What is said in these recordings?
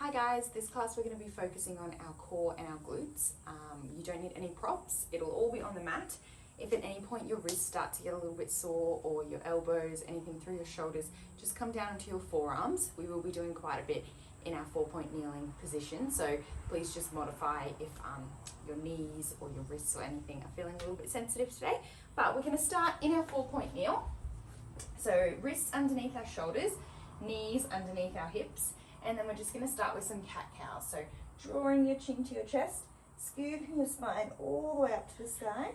Hi guys, this class we're going to be focusing on our core and our glutes. You don't need any props, it'll all be on the mat. If at any point your wrists start to get a little bit sore or your elbows, anything through your shoulders, just come down into your forearms. We will be doing quite a bit in our 4-point kneeling position, so please just modify if your knees or your wrists or anything are feeling a little bit sensitive today. But we're going to start in our 4-point kneel. So wrists underneath our shoulders, knees underneath our hips, and then we're just going to start with some cat-cows. So drawing your chin to your chest, scooping your spine all the way up to the sky,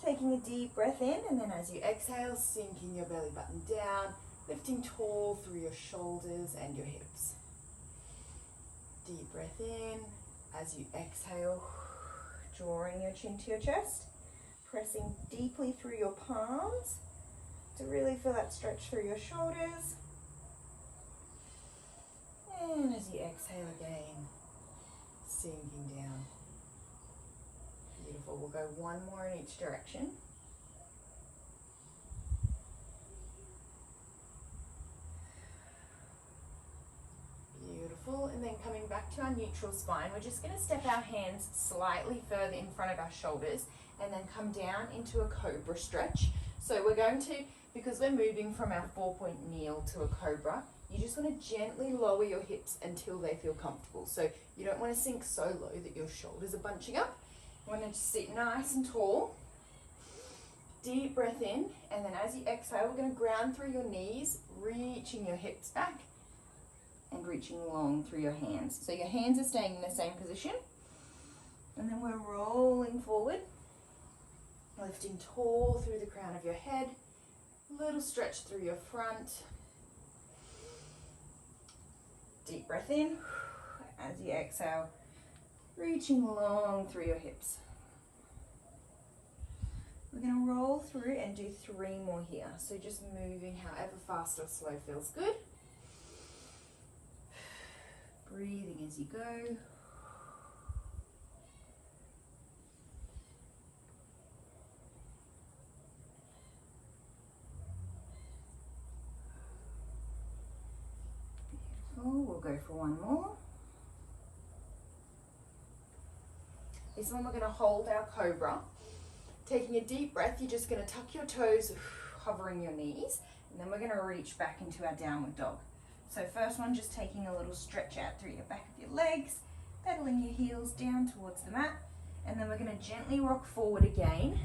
taking a deep breath in, and then as you exhale, sinking your belly button down, lifting tall through your shoulders and your hips. Deep breath in. As you exhale, drawing your chin to your chest, pressing deeply through your palms to really feel that stretch through your shoulders. And as you exhale again, sinking down. Beautiful. We'll go one more in each direction. Beautiful. And then coming back to our neutral spine, we're just going to step our hands slightly further in front of our shoulders and then come down into a cobra stretch. So we're going to, because we're moving from our 4-point kneel to a cobra, you just want to gently lower your hips until they feel comfortable. So you don't want to sink so low that your shoulders are bunching up. You want to just sit nice and tall. Deep breath in, and then as you exhale, we're going to ground through your knees, reaching your hips back and reaching long through your hands. So your hands are staying in the same position. And then we're rolling forward, lifting tall through the crown of your head, little stretch through your front. Deep breath in, as you exhale, reaching long through your hips. We're going to roll through and do 3 more here. So just moving however fast or slow feels good. Breathing as you go. We'll go for one more. This one we're going to hold our cobra. Taking a deep breath, you're just going to tuck your toes, hovering your knees, and then we're going to reach back into our downward dog. So first one, just taking a little stretch out through your back of your legs, pedaling your heels down towards the mat, and then we're going to gently rock forward again.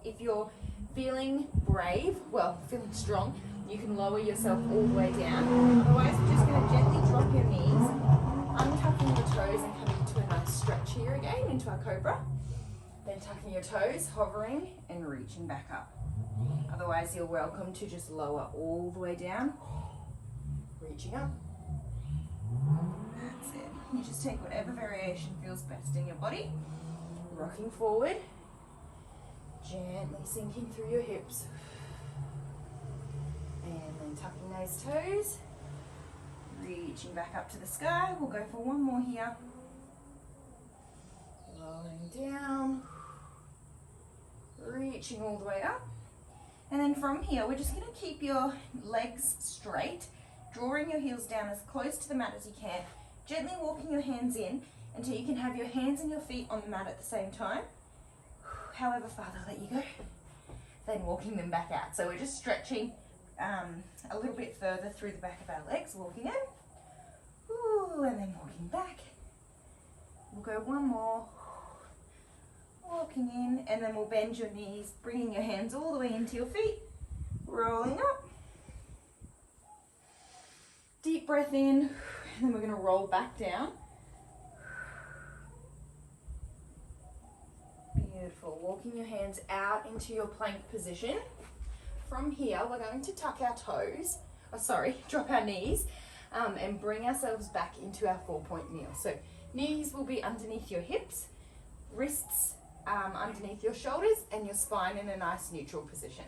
If you're feeling brave, well, feeling strong, you can lower yourself all the way down. Otherwise, we're just going to gently drop your knees, untucking your toes and coming to a nice stretch here again into our cobra. Then tucking your toes, hovering and reaching back up. Otherwise, you're welcome to just lower all the way down, reaching up. That's it. You just take whatever variation feels best in your body. Rocking forward, gently sinking through your hips. And then tucking those toes, reaching back up to the sky. We'll go for one more here. Lowering down, reaching all the way up. And then from here, we're just going to keep your legs straight, drawing your heels down as close to the mat as you can, gently walking your hands in until you can have your hands and your feet on the mat at the same time. However far they'll let you go. Then walking them back out. So we're just stretching a little bit further through the back of our legs, walking in, and then walking back. We'll go one more, walking in, and then we'll bend your knees, bringing your hands all the way into your feet, rolling up. Deep breath in, and then we're going to roll back down. Beautiful. Walking your hands out into your plank position. From here, we're going to tuck our toes, drop our knees, and bring ourselves back into our 4-point kneel. So knees will be underneath your hips, wrists underneath your shoulders, and your spine in a nice neutral position.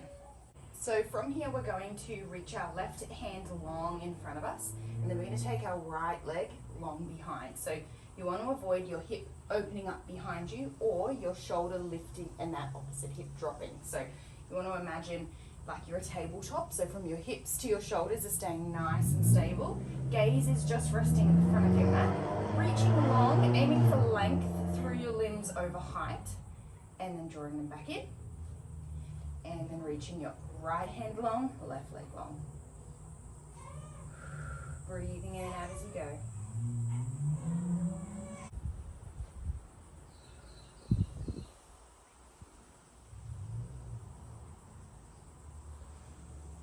So from here, we're going to reach our left hand long in front of us, and then we're going to take our right leg long behind. So you want to avoid your hip opening up behind you or your shoulder lifting and that opposite hip dropping. So you want to imagine like you're a tabletop. So from your hips to your shoulders are staying nice and stable. Gaze is just resting in the front of your mat. Reaching long, aiming for length through your limbs over height, and then drawing them back in. And then reaching your right hand long, left leg long. Breathing in and out as you go.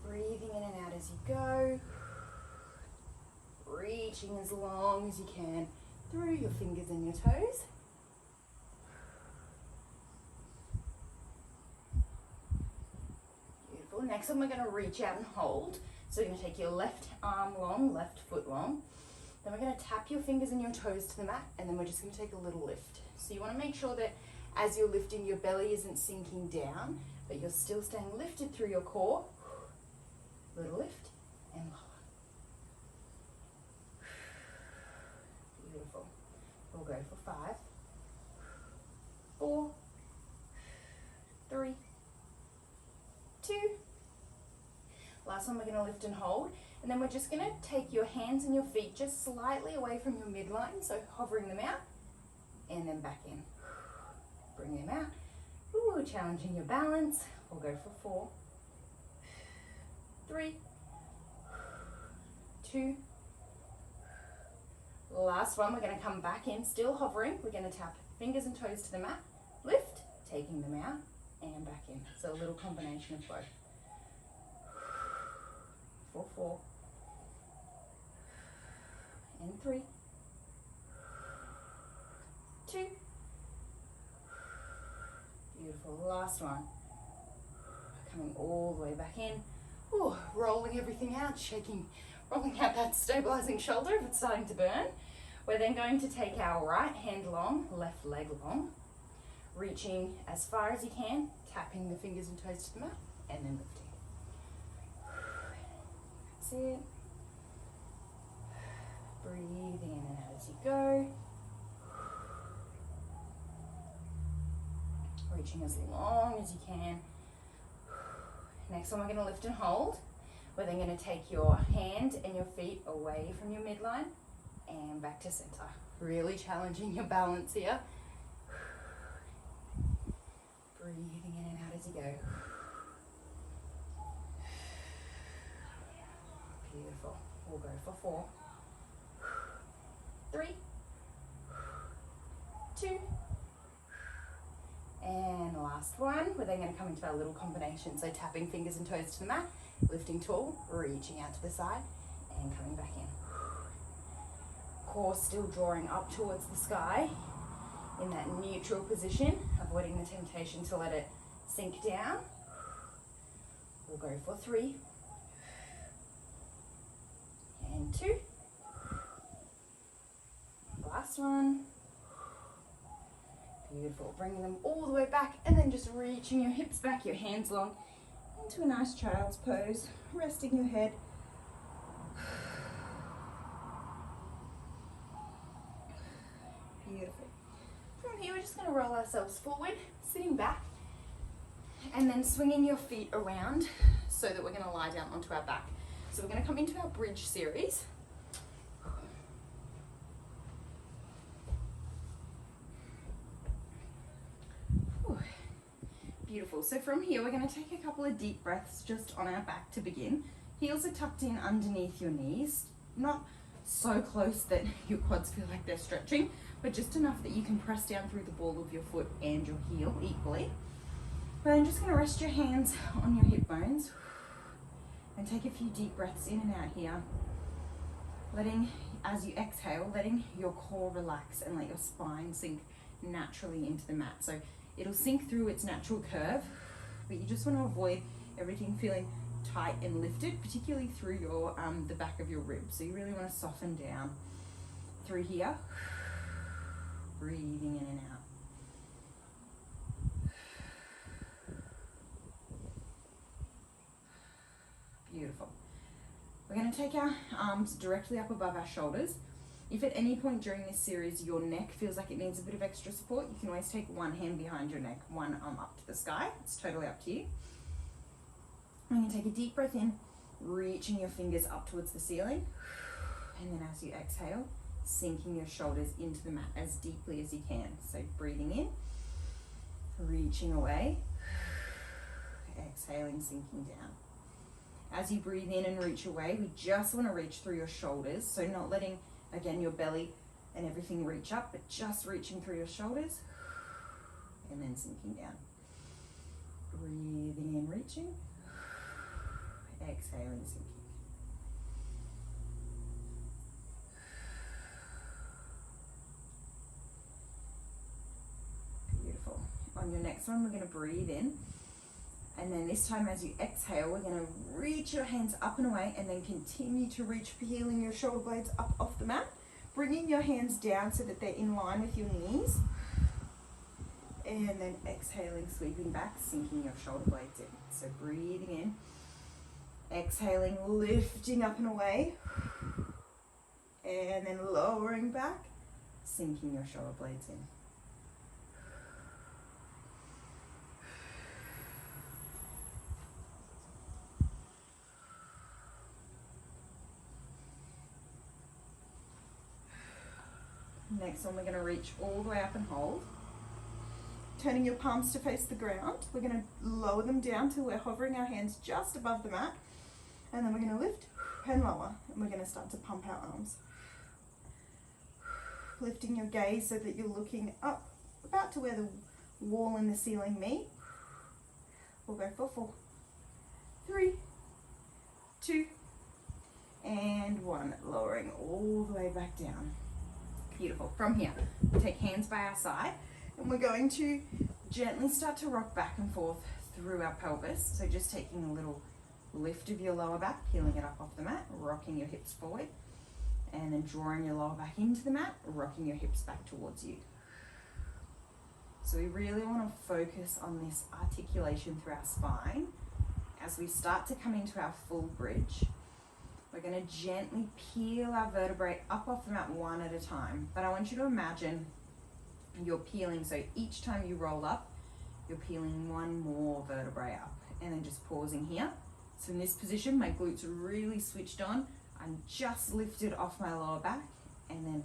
Breathing in and out as you go. Reaching as long as you can through your fingers and your toes. Beautiful. Next one, we're going to reach out and hold. So you're going to take your left arm long, left foot long. Then we're going to tap your fingers and your toes to the mat, and then we're just going to take a little lift. So you want to make sure that as you're lifting, your belly isn't sinking down, but you're still staying lifted through your core. Little lift and lower. Beautiful. We'll go for 5, 4, 3, 2. Last one, we're going to lift and hold. And then we're just going to take your hands and your feet just slightly away from your midline. So hovering them out and then back in. Bring them out. Ooh, challenging your balance. We'll go for 4, 3, 2. Last one, we're going to come back in, still hovering. We're going to tap fingers and toes to the mat, lift, taking them out, and back in. So a little combination of both. For 4, and 3, 2. Beautiful. Last one. Coming all the way back in. Ooh, rolling everything out, shaking, rolling out that stabilizing shoulder if it's starting to burn. We're then going to take our right hand long, left leg long, reaching as far as you can, tapping the fingers and toes to the mat, and then lifting. That's it. Breathing in and out as you go. Reaching as long as you can. Next one, we're going to lift and hold. We're then going to take your hand and your feet away from your midline and back to center. Really challenging your balance here. Breathing in and out as you go. Beautiful. We'll go for 4, 3, 2, and last one. We're then going to come into our little combination. So tapping fingers and toes to the mat, lifting tall, reaching out to the side, and coming back in. Core still drawing up towards the sky in that neutral position, avoiding the temptation to let it sink down. We'll go for 3, and 2. Last one. Beautiful. Bringing them all the way back and then just reaching your hips back, your hands long into a nice child's pose, resting your head. Beautiful. From here, we're just going to roll ourselves forward, sitting back, and then swinging your feet around so that we're going to lie down onto our back. So we're going to come into our bridge series. Beautiful. So from here, we're going to take a couple of deep breaths just on our back to begin. Heels are tucked in underneath your knees, not so close that your quads feel like they're stretching, but just enough that you can press down through the ball of your foot and your heel equally. But then just going to rest your hands on your hip bones and take a few deep breaths in and out here. Letting, as you exhale, letting your core relax and let your spine sink naturally into the mat. So it'll sink through its natural curve, but you just want to avoid everything feeling tight and lifted, particularly through your the back of your ribs. So you really want to soften down through here, breathing in and out. Beautiful. We're going to take our arms directly up above our shoulders. If at any point during this series your neck feels like it needs a bit of extra support, you can always take one hand behind your neck, one arm up to the sky. It's totally up to you. I'm going to take a deep breath in, reaching your fingers up towards the ceiling. And then as you exhale, sinking your shoulders into the mat as deeply as you can. So breathing in, reaching away, exhaling, sinking down. As you breathe in and reach away, we just want to reach through your shoulders. So not letting, again, your belly and everything reach up, but just reaching through your shoulders and then sinking down. Breathing in, reaching, exhaling, sinking. Beautiful. On your next one, we're going to breathe in. And then this time as you exhale, we're going to reach your hands up and away and then continue to reach, peeling your shoulder blades up off the mat. Bringing your hands down so that they're in line with your knees. And then exhaling, sweeping back, sinking your shoulder blades in. So breathing in, exhaling, lifting up and away. And then lowering back, sinking your shoulder blades in. Next one, we're going to reach all the way up and hold. Turning your palms to face the ground. We're going to lower them down till we're hovering our hands just above the mat. And then we're going to lift and lower. And we're going to start to pump our arms. Lifting your gaze so that you're looking up about to where the wall and the ceiling meet. We'll go for 4, 3, 2, and 1. Lowering all the way back down. Beautiful. From here, take hands by our side and we're going to gently start to rock back and forth through our pelvis. So just taking a little lift of your lower back, peeling it up off the mat, rocking your hips forward, and then drawing your lower back into the mat, rocking your hips back towards you. So we really want to focus on this articulation through our spine. As we start to come into our full bridge, we're going to gently peel our vertebrae up off the mat one at a time. But I want you to imagine you're peeling, so each time you roll up, you're peeling one more vertebrae up. And then just pausing here. So in this position, my glutes are really switched on. I'm just lifted off my lower back and then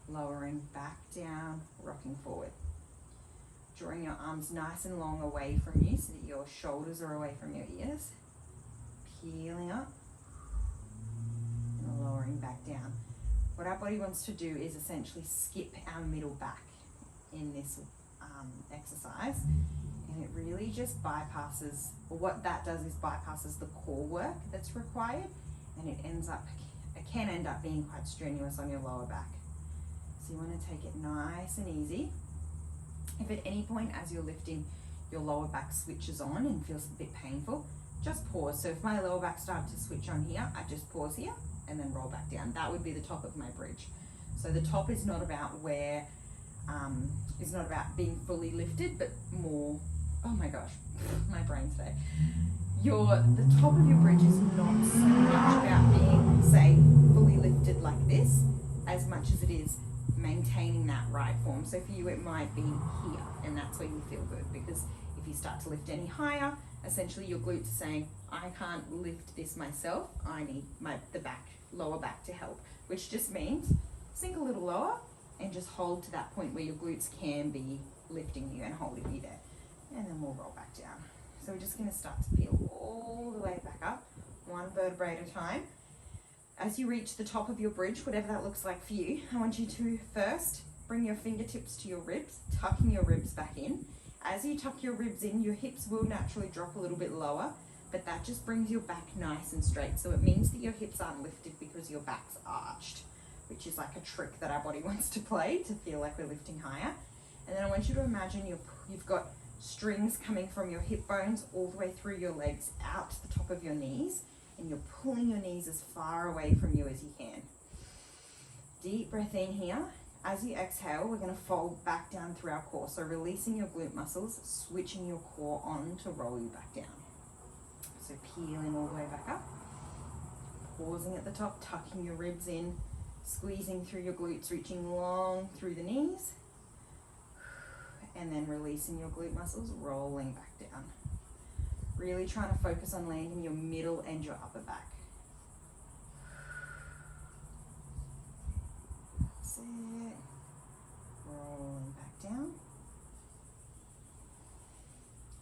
lowering back down, rocking forward. Drawing your arms nice and long away from you so that your shoulders are away from your ears. Peeling up. Lowering back down. What our body wants to do is essentially skip our middle back in this exercise, and it really just bypasses, or what that does is bypasses the core work that's required, and it can end up being quite strenuous on your lower back. So you want to take it nice and easy. If at any point as you're lifting your lower back switches on and feels a bit painful, just pause. So if my lower back started to switch on here, I just pause here and then roll back down. That would be the top of my bridge. So the top is not about where, it's not about being fully lifted, but more, oh my gosh, my brain today. The top of your bridge is not so much about being, say, fully lifted like this, as much as it is maintaining that right form. So for you, it might be here, and that's where you feel good, because if you start to lift any higher, essentially your glutes are saying, I can't lift this myself, I need the lower back to help, which just means sink a little lower and just hold to that point where your glutes can be lifting you and holding you there. And then we'll roll back down. So we're just going to start to peel all the way back up, one vertebrae at a time. As you reach the top of your bridge, whatever that looks like for you, I want you to first bring your fingertips to your ribs, tucking your ribs back in. As you tuck your ribs in, your hips will naturally drop a little bit lower, but that just brings your back nice and straight. So it means that your hips aren't lifted because your back's arched, which is like a trick that our body wants to play to feel like we're lifting higher. And then I want you to imagine you've got strings coming from your hip bones all the way through your legs out to the top of your knees, and you're pulling your knees as far away from you as you can. Deep breath in here. As you exhale, we're going to fold back down through our core. So releasing your glute muscles, switching your core on to roll you back down. So peeling all the way back up. Pausing at the top, tucking your ribs in, squeezing through your glutes, reaching long through the knees. And then releasing your glute muscles, rolling back down. Really trying to focus on landing your middle and your upper back. That's it. Rolling back down.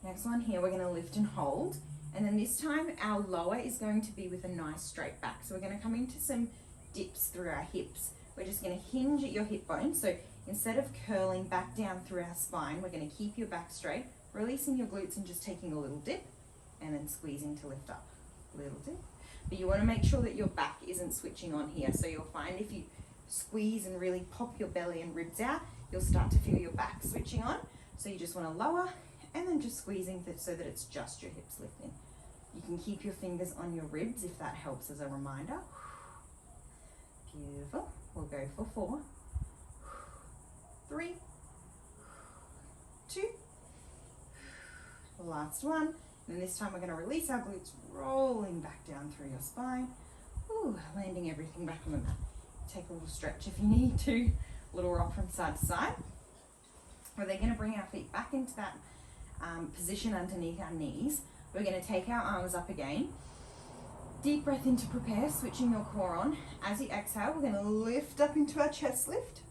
Next one here, we're going to lift and hold. And then this time our lower is going to be with a nice straight back. So we're going to come into some dips through our hips. We're just going to hinge at your hip bone. So instead of curling back down through our spine, we're going to keep your back straight, releasing your glutes and just taking a little dip and then squeezing to lift up. Little dip. But you want to make sure that your back isn't switching on here. So you'll find if you squeeze and really pop your belly and ribs out, you'll start to feel your back switching on. So you just want to lower and then just squeezing so that it's just your hips lifting. You can keep your fingers on your ribs if that helps as a reminder. Beautiful. We'll go for 4, 3, 2, last one. And this time we're going to release our glutes, rolling back down through your spine. Ooh, landing everything back on the mat. Take a little stretch if you need to. A little rock from side to side. We're then going to bring our feet back into that position underneath our knees. We're going to take our arms up again. Deep breath in to prepare, switching your core on. As you exhale, we're going to lift up into our chest lift.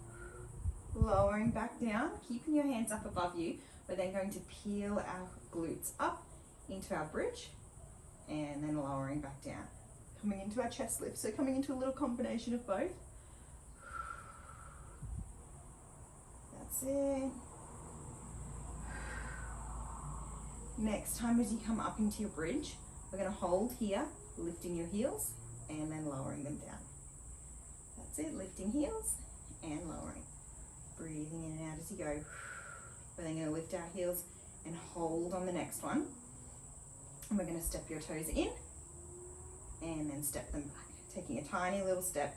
Lowering back down, keeping your hands up above you. We're then going to peel our glutes up into our bridge and then lowering back down. Coming into our chest lift, so coming into a little combination of both. That's it. Next time as you come up into your bridge, we're going to hold here, lifting your heels and then lowering them down. That's it, lifting heels and lowering. Breathing in and out as you go. We're then going to lift our heels and hold on the next one. And we're going to step your toes in and then step them back. Taking a tiny little step,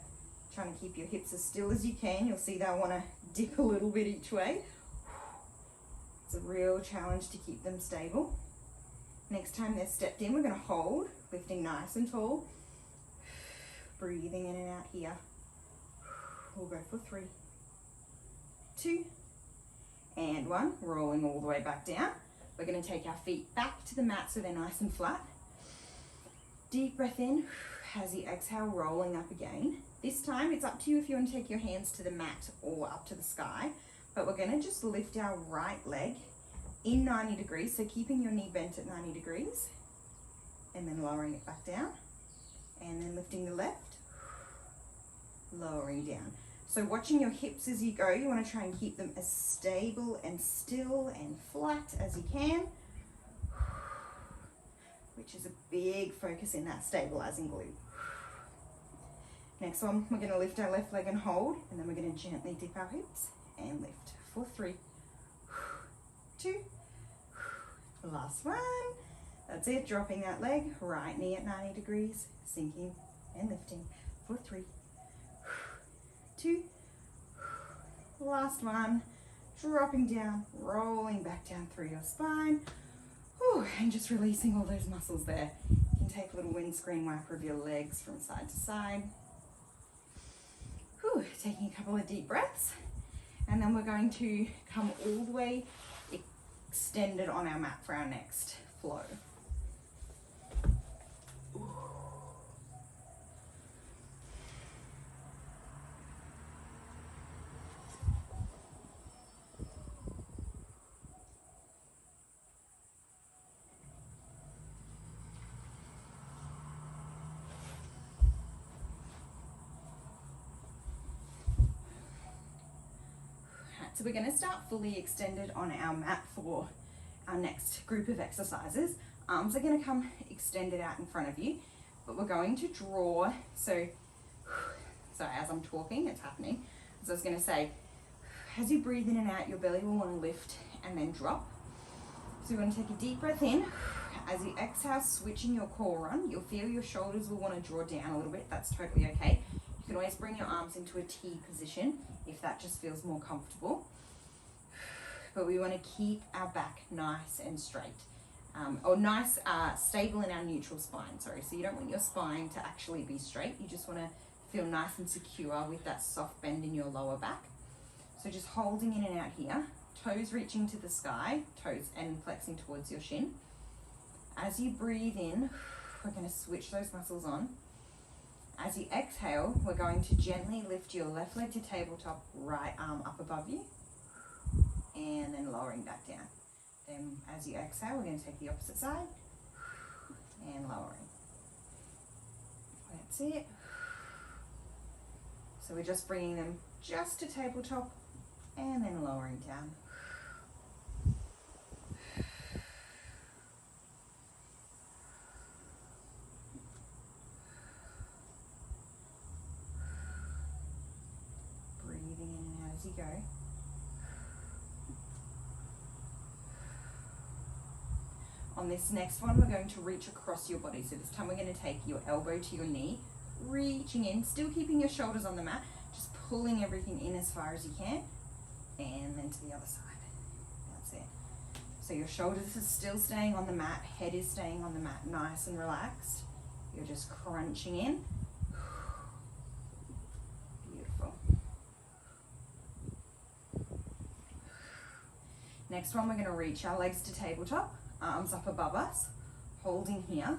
trying to keep your hips as still as you can. You'll see they'll want to dip a little bit each way. It's a real challenge to keep them stable. Next time they're stepped in, we're going to hold, lifting nice and tall. Breathing in and out here. We'll go for 3, 2, and 1. Rolling all the way back down. We're going to take our feet back to the mat so they're nice and flat. Deep breath in. As you exhale, rolling up again. This time it's up to you if you want to take your hands to the mat or up to the sky. But we're going to just lift our right leg in 90 degrees. So keeping your knee bent at 90 degrees. And then lowering it back down. And then lifting the left. Lowering down. So watching your hips as you go, you want to try and keep them as stable and still and flat as you can. Which is a big focus in that stabilizing glute. Next one, we're going to lift our left leg and hold, and then we're going to gently dip our hips and lift for 3, 2, last one. That's it, dropping that leg, right knee at 90 degrees, sinking and lifting for 3, 2, last one, dropping down, rolling back down through your spine. Whew, and just releasing all those muscles there. You can take a little windscreen wiper of your legs from side to side. Whew, taking a couple of deep breaths. And then we're going to come all the way extended on our mat for our next flow. So we're going to start fully extended on our mat for our next group of exercises. Arms are going to come extended out in front of you, but we're going to draw. So as I'm talking, it's happening. As I was going to say, as you breathe in and out, your belly will want to lift and then drop. So we're going to take a deep breath in. As you exhale, switching your core on, you'll feel your shoulders will want to draw down a little bit. That's totally okay. You can always bring your arms into a T position if that just feels more comfortable. But we want to keep our back nice and straight. Stable in our neutral spine, sorry. So you don't want your spine to actually be straight. You just want to feel nice and secure with that soft bend in your lower back. So just holding in and out here. Toes reaching to the sky, toes and flexing towards your shin. As you breathe in, we're going to switch those muscles on. As you exhale, we're going to gently lift your left leg to tabletop, right arm up above you, and then lowering back down. Then as you exhale, we're going to take the opposite side and lowering. That's it. So we're just bringing them just to tabletop and then lowering down. Breathing in and out as you go. On this next one, we're going to reach across your body. So this time we're going to take your elbow to your knee, reaching in, still keeping your shoulders on the mat, just pulling everything in as far as you can, and then to the other side. That's it. So your shoulders are still staying on the mat, head is staying on the mat, nice and relaxed. You're just crunching in. Beautiful. Next one, we're going to reach our legs to tabletop, arms up above us, holding here.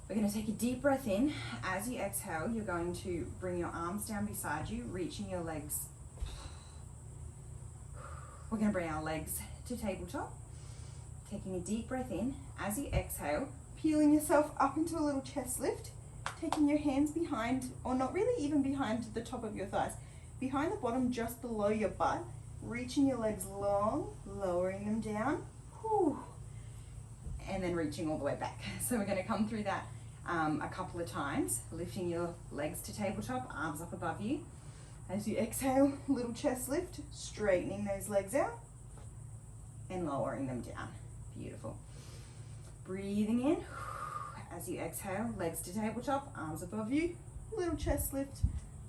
We're going to take a deep breath in. As you exhale, you're going to bring your arms down beside you, reaching your legs. We're going to bring our legs to tabletop, taking a deep breath in. As you exhale, peeling yourself up into a little chest lift, taking your hands behind, or not really even behind the top of your thighs, behind the bottom just below your butt, reaching your legs long, lowering them down, and then reaching all the way back. So we're going to come through that a couple of times, lifting your legs to tabletop, arms up above you. As you exhale, little chest lift, straightening those legs out and lowering them down. Beautiful. Breathing in. As you exhale, legs to tabletop, arms above you, little chest lift,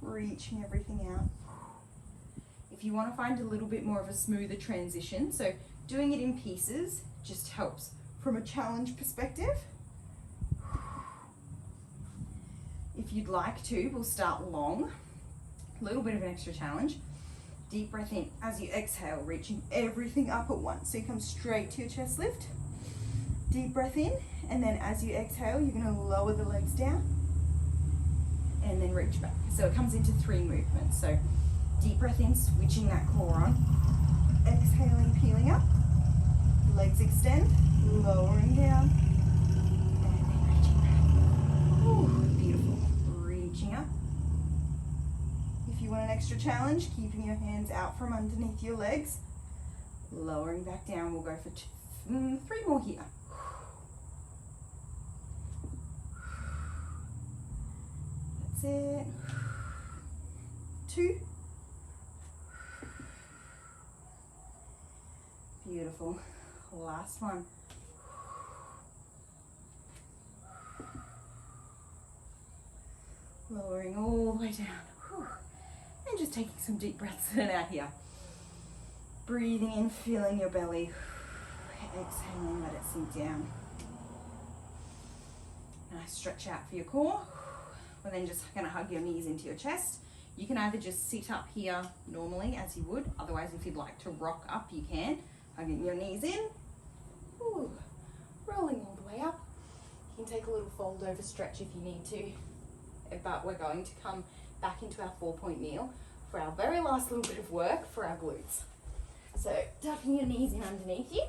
reaching everything out. If you want to find a little bit more of a smoother transition, so doing it in pieces just helps from a challenge perspective. If you'd like to, we'll start long, a little bit of an extra challenge. Deep breath in. As you exhale, reaching everything up at once. So you come straight to your chest lift. Deep breath in, and then as you exhale, you're going to lower the legs down and then reach back. So it comes into 3 movements. So deep breath in, switching that core on. Exhaling, peeling up. Legs extend, lowering down, and then reaching back. Ooh, beautiful. Reaching up. If you want an extra challenge, keeping your hands out from underneath your legs, lowering back down. We'll go for 3 more here. That's it. 2. Beautiful. Last one. Lowering all the way down. And just taking some deep breaths in and out here. Breathing in, feeling your belly. Exhaling, let it sink down. Nice stretch out for your core. We're then just going to hug your knees into your chest. You can either just sit up here normally as you would. Otherwise, if you'd like to rock up, you can. Hugging your knees in. Ooh, rolling all the way up. You can take a little fold over stretch if you need to. But we're going to come back into our 4-point kneel for our very last little bit of work for our glutes. So tucking your knees in underneath you.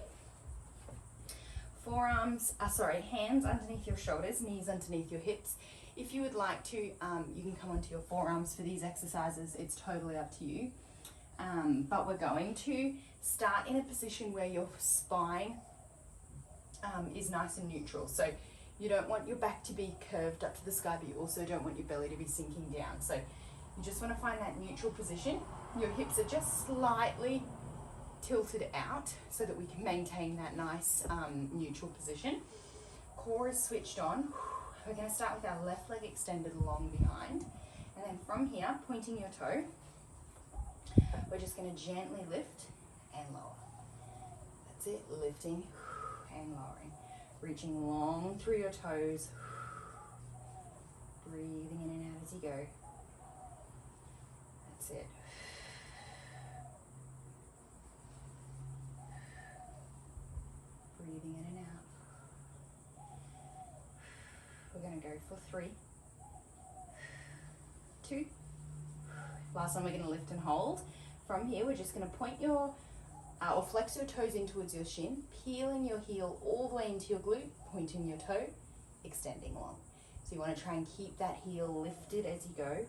Hands underneath your shoulders, knees underneath your hips. If you would like to, you can come onto your forearms for these exercises. It's totally up to you. But we're going to start in a position where your spine is nice and neutral. So you don't want your back to be curved up to the sky, but you also don't want your belly to be sinking down. So you just want to find that neutral position. Your hips are just slightly tilted out so that we can maintain that nice neutral position. Core is switched on. We're going to start with our left leg extended long behind. And then from here, pointing your toe, we're just going to gently lift and lower. That's it, lifting and lowering. Reaching long through your toes. Breathing in and out as you go. That's it. Breathing in and out. for 3, 2. Last one, we're going to lift and hold. From here, we're just going to point your, or flex your toes in towards your shin, peeling your heel all the way into your glute, pointing your toe, extending long. So you want to try and keep that heel lifted as you go.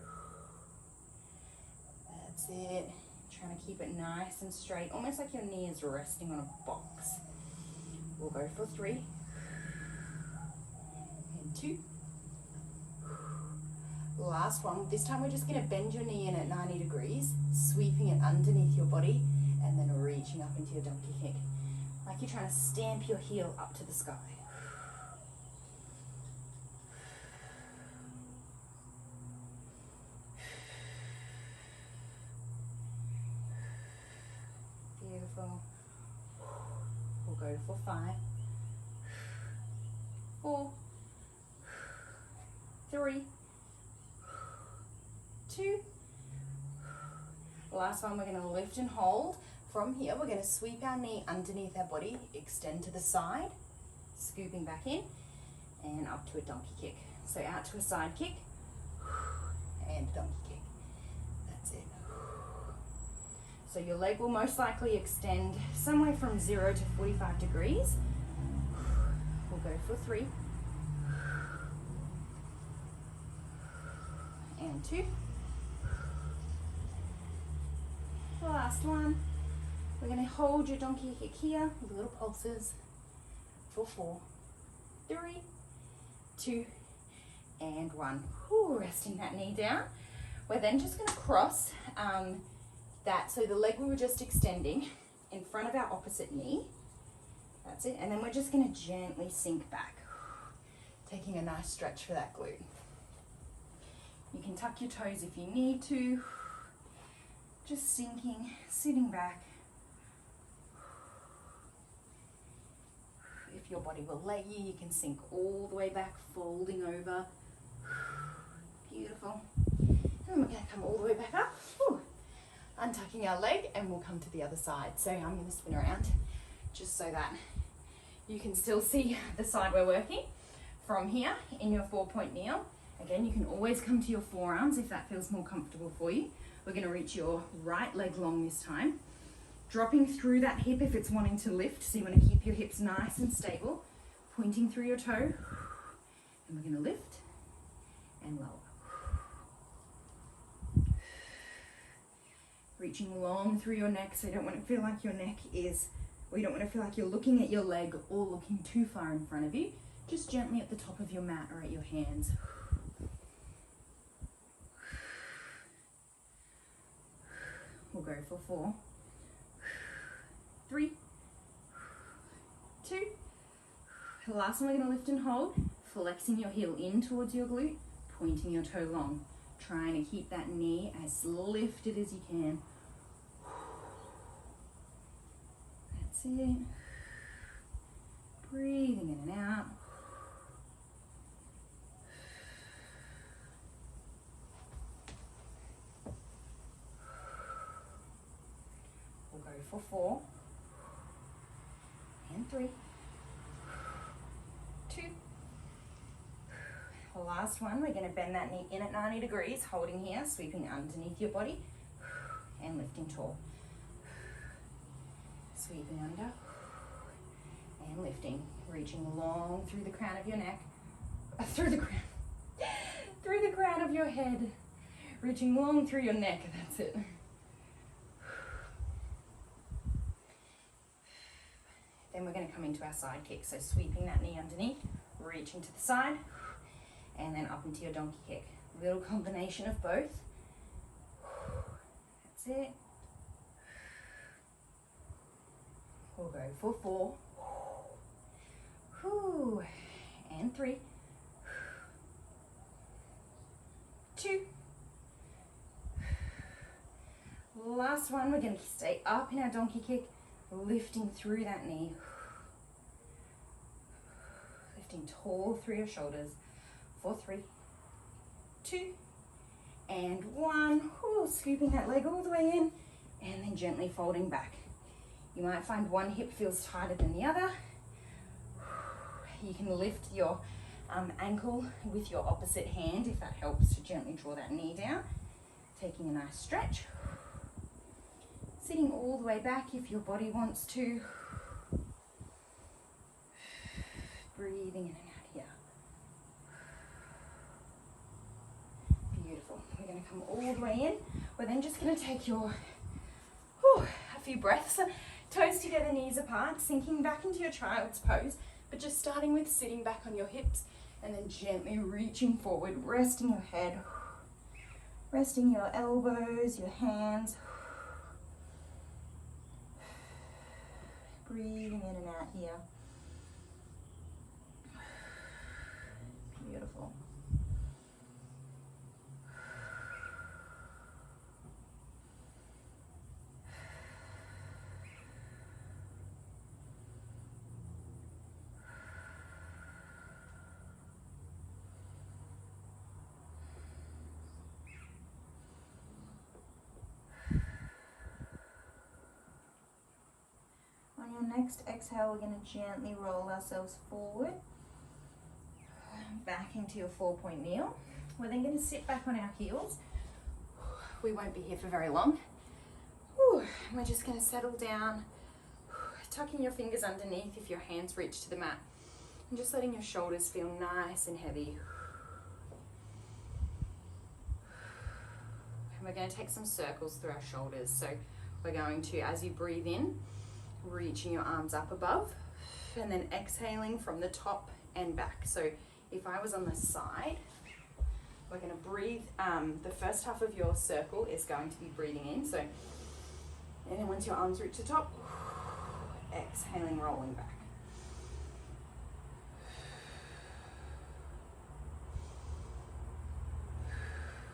That's it. Trying to keep it nice and straight, almost like your knee is resting on a box. We'll go for 3 and 2. Last one. This time we're just going to bend your knee in at 90 degrees, sweeping it underneath your body, and then reaching up into your donkey kick. Like you're trying to stamp your heel up to the sky. Beautiful. We'll go for 5, 4, 3, 2. Last one, we're going to lift and hold. From here, we're going to sweep our knee underneath our body, extend to the side, scooping back in, and up to a donkey kick. So out to a side kick, and donkey kick. That's it. So your leg will most likely extend somewhere from 0 to 45 degrees. We'll go for 3, and 2. Last one. We're going to hold your donkey kick here with little pulses for 4, 3, 2, and 1. Ooh, resting that knee down. We're then just going to cross that, so the leg we were just extending in front of our opposite knee. That's it. And then we're just going to gently sink back, taking a nice stretch for that glute. You can tuck your toes if you need to. Just sinking, sitting back. If your body will let you, you can sink all the way back, folding over. Beautiful. And we're going to come all the way back up. Whew. Untucking our leg, and we'll come to the other side. So I'm going to spin around just so that you can still see the side we're working. From here, in your 4-point kneel, again, you can always come to your forearms if that feels more comfortable for you. We're going to reach your right leg long this time, dropping through that hip if it's wanting to lift. So you want to keep your hips nice and stable, pointing through your toe, and we're going to lift and lower. Reaching long through your neck, so you don't want to feel like your neck is, or you don't want to feel like you're looking at your leg or looking too far in front of you. Just gently at the top of your mat or at your hands. We'll go for 4, 3, 2. The last one, we're going to lift and hold, flexing your heel in towards your glute, pointing your toe long, trying to keep that knee as lifted as you can. That's it. Breathing in and out. We'll go for 4, and 3, 2. The last one, we're going to bend that knee in at 90 degrees, holding here, sweeping underneath your body, and lifting tall. Sweeping under, and lifting, reaching long through the crown of your neck, through the crown of your head, reaching long through your neck, that's it. Then we're going to come into our side kick, so sweeping that knee underneath, reaching to the side, and then up into your donkey kick. Little combination of both. That's it. We'll go for 4, whew, and 3, 2. Last one, we're going to stay up in our donkey kick, lifting through that knee, lifting tall through your shoulders. 4, 3, 2, and 1. Ooh, scooping that leg all the way in, and then gently folding back. You might find one hip feels tighter than the other. You can lift your ankle with your opposite hand, if that helps to gently draw that knee down. Taking a nice stretch. Sitting all the way back if your body wants to. Breathing in and out here. Beautiful. We're going to come all the way in. We're then just going to take a few breaths. Toes together, knees apart, sinking back into your child's pose, but just starting with sitting back on your hips and then gently reaching forward, resting your head, resting your elbows, your hands. Breathing in and out here. Beautiful. On your next exhale, we're going to gently roll ourselves forward, back into your 4-point kneel. We're then going to sit back on our heels. We won't be here for very long. We're just going to settle down, tucking your fingers underneath if your hands reach to the mat, and just letting your shoulders feel nice and heavy. And we're going to take some circles through our shoulders. So we're going to, as you breathe in, reaching your arms up above, and then exhaling from the top and back. So if I was on the side, we're going to breathe, the first half of your circle is going to be breathing in. So, and then once your arms reach the top, exhaling, rolling back.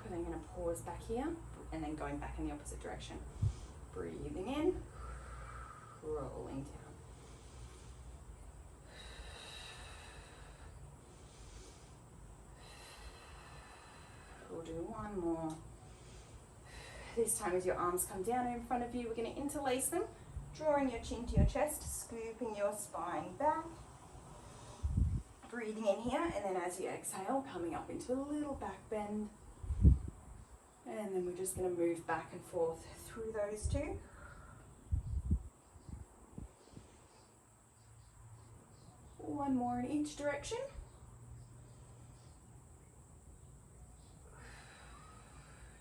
We're then going to pause back here and then going back in the opposite direction. Breathing in, rolling down. We'll do one more. This time as your arms come down in front of you, we're going to interlace them, drawing your chin to your chest, scooping your spine back. Breathing in here, and then as you exhale, coming up into a little back bend. And then we're just going to move back and forth through those two. One more in each direction.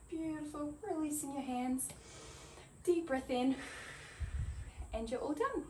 Beautiful. Releasing your hands. Deep breath in. And you're all done.